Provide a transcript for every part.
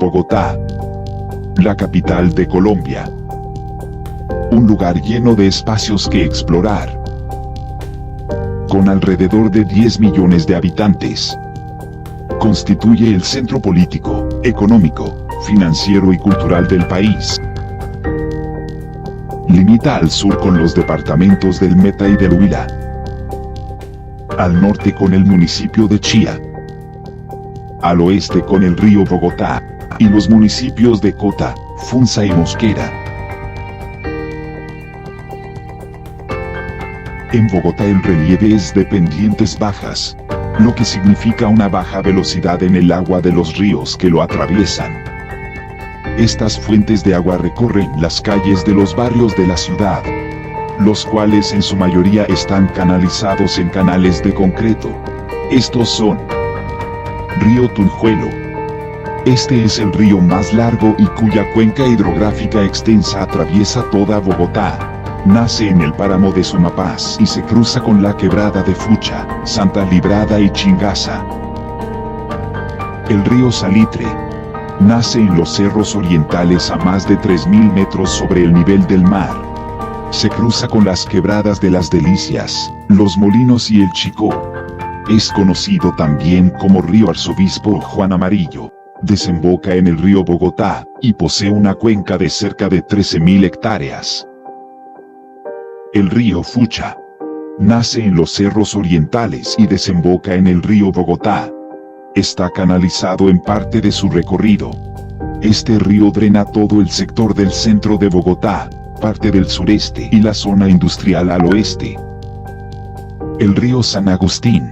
Bogotá, la capital de Colombia. Un lugar lleno de espacios que explorar. Con alrededor de 10 millones de habitantes. Constituye el centro político, económico, financiero y cultural del país. Limita al sur con los departamentos del Meta y del Huila. Al norte con el municipio de Chía. Al oeste con el río Bogotá, y los municipios de Cota, Funza y Mosquera. En Bogotá el relieve es de pendientes bajas, lo que significa una baja velocidad en el agua de los ríos que lo atraviesan. Estas fuentes de agua recorren las calles de los barrios de la ciudad, los cuales en su mayoría están canalizados en canales de concreto. Estos son: Río Tunjuelo. Este es el río más largo y cuya cuenca hidrográfica extensa atraviesa toda Bogotá. Nace en el páramo de Sumapaz y se cruza con la quebrada de Fucha, Santa Librada y Chingaza. El río Salitre. Nace en los cerros orientales a más de 3.000 metros sobre el nivel del mar. Se cruza con las quebradas de las Delicias, Los Molinos y el Chicó. Es conocido también como río Arzobispo Juan Amarillo. Desemboca en el río Bogotá, y posee una cuenca de cerca de 13.000 hectáreas. El río Fucha. Nace en los cerros orientales y desemboca en el río Bogotá. Está canalizado en parte de su recorrido. Este río drena todo el sector del centro de Bogotá, parte del sureste y la zona industrial al oeste. El río San Agustín.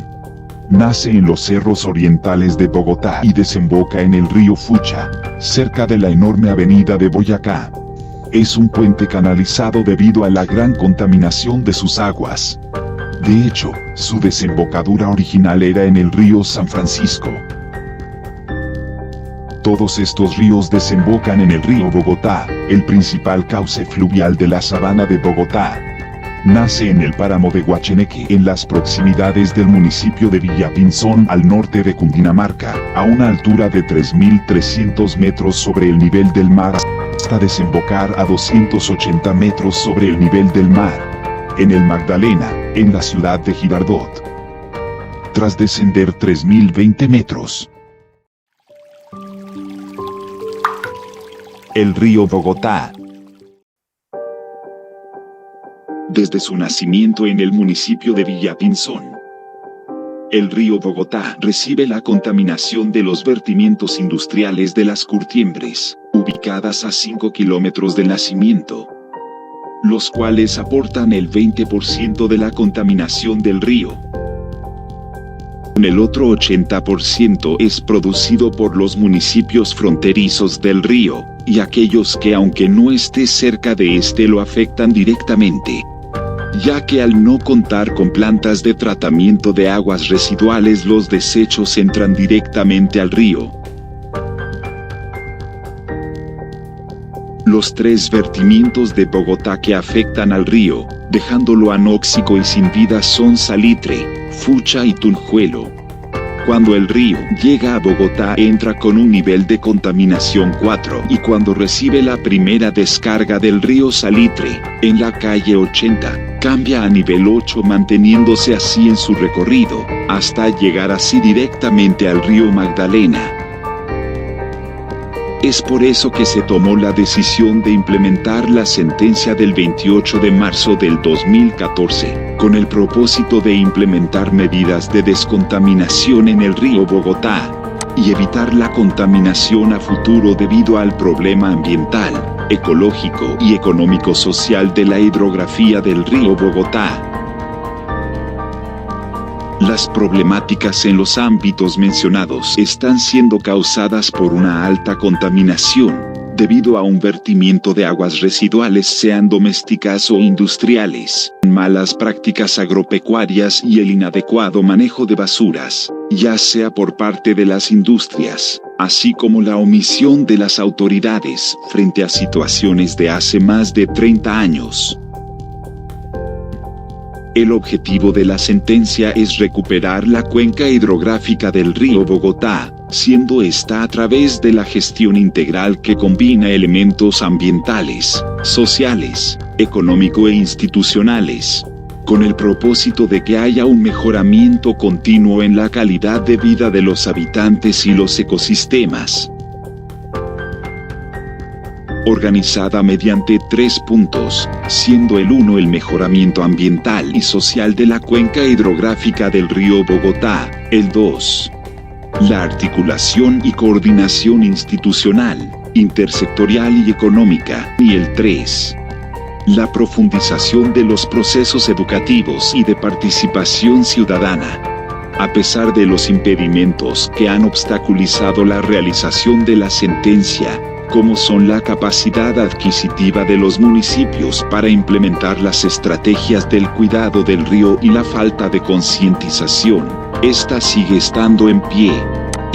Nace en los cerros orientales de Bogotá y desemboca en el río Fucha, cerca de la enorme avenida de Boyacá. Es un puente canalizado debido a la gran contaminación de sus aguas. De hecho, su desembocadura original era en el río San Francisco. Todos estos ríos desembocan en el río Bogotá, el principal cauce fluvial de la sabana de Bogotá. Nace en el páramo de Guacheneque, en las proximidades del municipio de Villapinzón al norte de Cundinamarca, a una altura de 3.300 metros sobre el nivel del mar, hasta desembocar a 280 metros sobre el nivel del mar. En el Magdalena, en la ciudad de Girardot. Tras descender 3.020 metros. El río Bogotá. Desde su nacimiento en el municipio de Villapinzón, el río Bogotá recibe la contaminación de los vertimientos industriales de las Curtiembres, ubicadas a 5 kilómetros del nacimiento, los cuales aportan el 20% de la contaminación del río. El otro 80% es producido por los municipios fronterizos del río, y aquellos que aunque no esté cerca de este lo afectan directamente, ya que al no contar con plantas de tratamiento de aguas residuales los desechos entran directamente al río. Los 3 vertimientos de Bogotá que afectan al río, dejándolo anóxico y sin vida son Salitre, Fucha y Tunjuelo. Cuando el río llega a Bogotá entra con un nivel de contaminación 4 y cuando recibe la primera descarga del río Salitre, en la calle 80, cambia a nivel 8 manteniéndose así en su recorrido, hasta llegar así directamente al río Magdalena. Es por eso que se tomó la decisión de implementar la sentencia del 28 de marzo del 2014, con el propósito de implementar medidas de descontaminación en el río Bogotá, y evitar la contaminación a futuro debido al problema ambiental, ecológico y económico-social de la hidrografía del río Bogotá. Las problemáticas en los ámbitos mencionados están siendo causadas por una alta contaminación, debido a un vertimiento de aguas residuales sean domésticas o industriales, malas prácticas agropecuarias y el inadecuado manejo de basuras, ya sea por parte de las industrias, así como la omisión de las autoridades frente a situaciones de hace más de 30 años. El objetivo de la sentencia es recuperar la cuenca hidrográfica del río Bogotá, siendo esta a través de la gestión integral que combina elementos ambientales, sociales, económico e institucionales, con el propósito de que haya un mejoramiento continuo en la calidad de vida de los habitantes y los ecosistemas. Organizada mediante 3 puntos, siendo el 1 el mejoramiento ambiental y social de la cuenca hidrográfica del río Bogotá, el 2, la articulación y coordinación institucional, intersectorial y económica, y el 3, la profundización de los procesos educativos y de participación ciudadana. A pesar de los impedimentos que han obstaculizado la realización de la sentencia, como son la capacidad adquisitiva de los municipios para implementar las estrategias del cuidado del río y la falta de concientización, esta sigue estando en pie.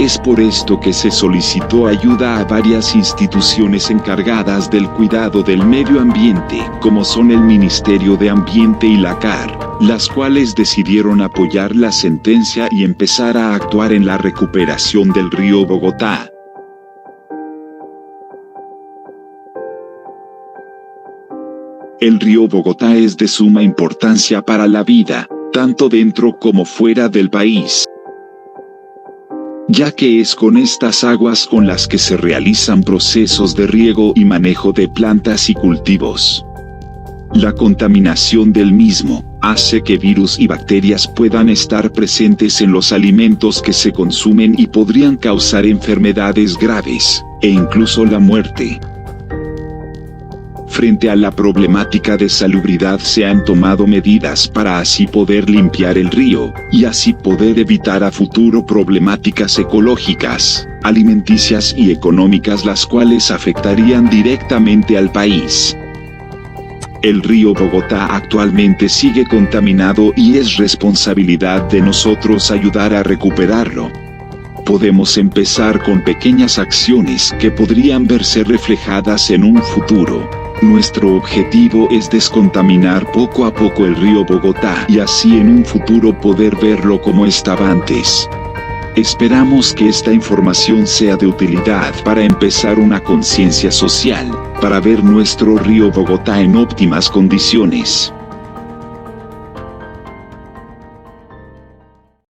Es por esto que se solicitó ayuda a varias instituciones encargadas del cuidado del medio ambiente, como son el Ministerio de Ambiente y la CAR, las cuales decidieron apoyar la sentencia y empezar a actuar en la recuperación del río Bogotá. El río Bogotá es de suma importancia para la vida, tanto dentro como fuera del país, ya que es con estas aguas con las que se realizan procesos de riego y manejo de plantas y cultivos. La contaminación del mismo hace que virus y bacterias puedan estar presentes en los alimentos que se consumen y podrían causar enfermedades graves, e incluso la muerte. Frente a la problemática de salubridad se han tomado medidas para así poder limpiar el río, y así poder evitar a futuro problemáticas ecológicas, alimenticias y económicas las cuales afectarían directamente al país. El río Bogotá actualmente sigue contaminado y es responsabilidad de nosotros ayudar a recuperarlo. Podemos empezar con pequeñas acciones que podrían verse reflejadas en un futuro. Nuestro objetivo es descontaminar poco a poco el río Bogotá y así en un futuro poder verlo como estaba antes. Esperamos que esta información sea de utilidad para empezar una conciencia social, para ver nuestro río Bogotá en óptimas condiciones.